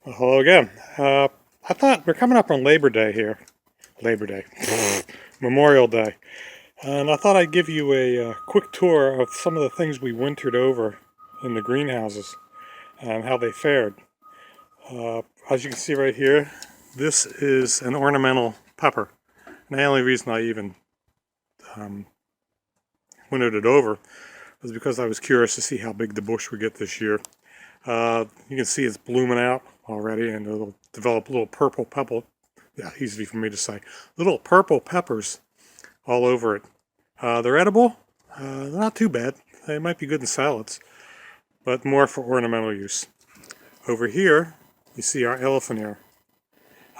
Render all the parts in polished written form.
Well, hello again. I thought we're coming up on Labor Day here. Labor Day. Memorial Day. And I thought I'd give you a quick tour of some of the things we wintered over in the greenhouses and how they fared. As you can see right here, this is an ornamental pepper. And the only reason I even um, wintered it over was because I was curious to see how big the bush would get this year. You can see it's blooming out already, and it'll develop little purple pepper. Yeah, easy for me to say. Little purple peppers all over it. They're edible. They're not too bad. They might be good in salads, but more for ornamental use. Over here, you see our elephant ear.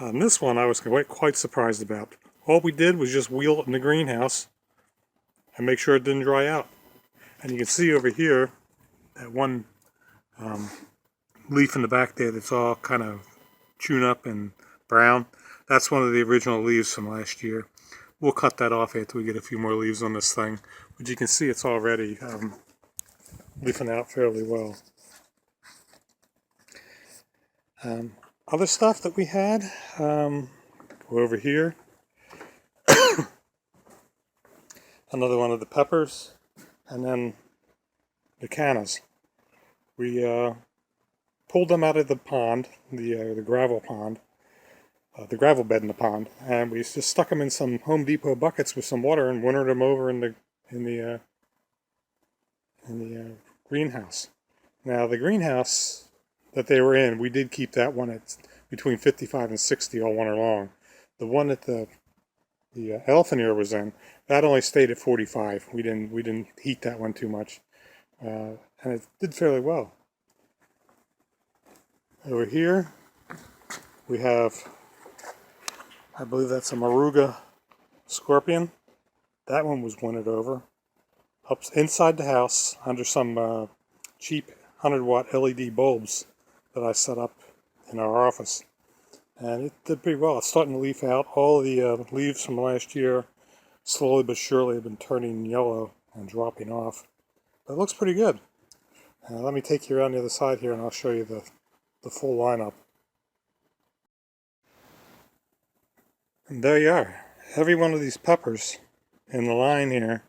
On this one, I was quite surprised about. All we did was just wheel it in the greenhouse and make sure it didn't dry out. And you can see over here that one leaf in the back there that's all kind of chewed up and brown. That's one of the original leaves from last year. We'll cut that off after we get a few more leaves on this thing. But you can see it's already leafing out fairly well. Other stuff that we had, go over here. Another one of the peppers, and then the cannas. We pulled them out of the pond, the gravel pond, the gravel bed in the pond, and we just stuck them in some Home Depot buckets with some water and wintered them over in the greenhouse. Now the greenhouse that they were in, we did keep that one at between 55 and 60 all winter long. The one that the elephant ear was in, that only stayed at 45. We didn't heat that one too much, and it did fairly well. Over here, we have, I believe that's a Maruga scorpion. That one was wintered over. Up inside the house, under some cheap 100-watt LED bulbs that I set up in our office. And it did pretty well. It's starting to leaf out. All the leaves from last year, slowly but surely, have been turning yellow and dropping off. But it looks pretty good. Let me take you around the other side here and I'll show you the full lineup. And there you are. Every one of these peppers in the line here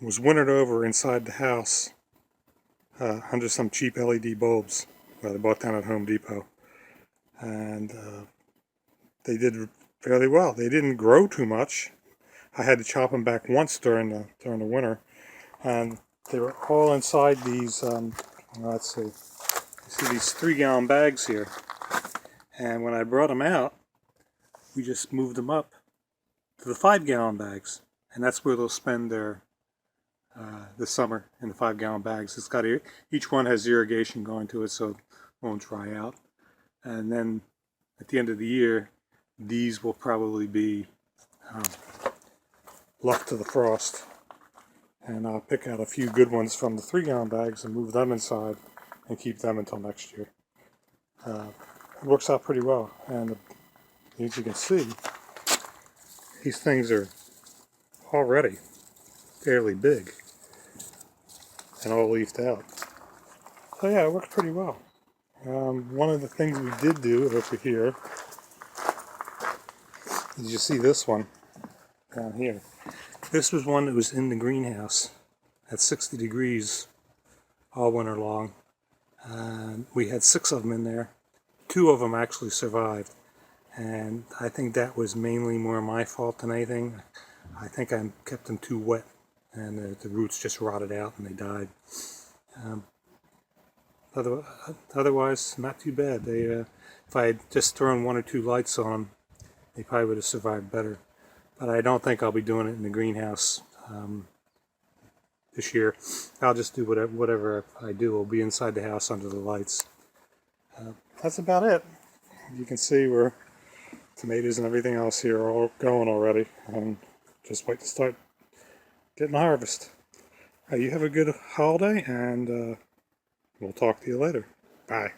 was wintered over inside the house under some cheap LED bulbs that I bought down at Home Depot. And they did fairly well. They didn't grow too much. I had to chop them back once during the winter, and they were all inside these. Let's see. You see these 3-gallon bags here, and when I brought them out, we just moved them up to the 5-gallon bags, and that's where they'll spend their this summer, in the 5-gallon bags. It's got each one has irrigation going to it, so it won't dry out. And then at the end of the year, these will probably be left to the frost. And I'll pick out a few good ones from the 3-gallon bags and move them inside and keep them until next year. It works out pretty well. And as you can see, these things are already fairly big and all leafed out. So yeah, it works pretty well. One of the things we did do over here is you see this one down here. This was one that was in the greenhouse at 60 degrees all winter long. We had 6 of them in there. 2 of them actually survived. And I think that was mainly more my fault than anything. I think I kept them too wet and the roots just rotted out and they died. Otherwise, not too bad. They, if I had just thrown 1 or 2 lights on them, they probably would have survived better. But I don't think I'll be doing it in the greenhouse this year. I'll just do whatever I do. I'll be inside the house under the lights. That's about it. You can see where tomatoes and everything else here are all going already. Just wait to start getting the harvest. You have a good holiday, and we'll talk to you later. Bye.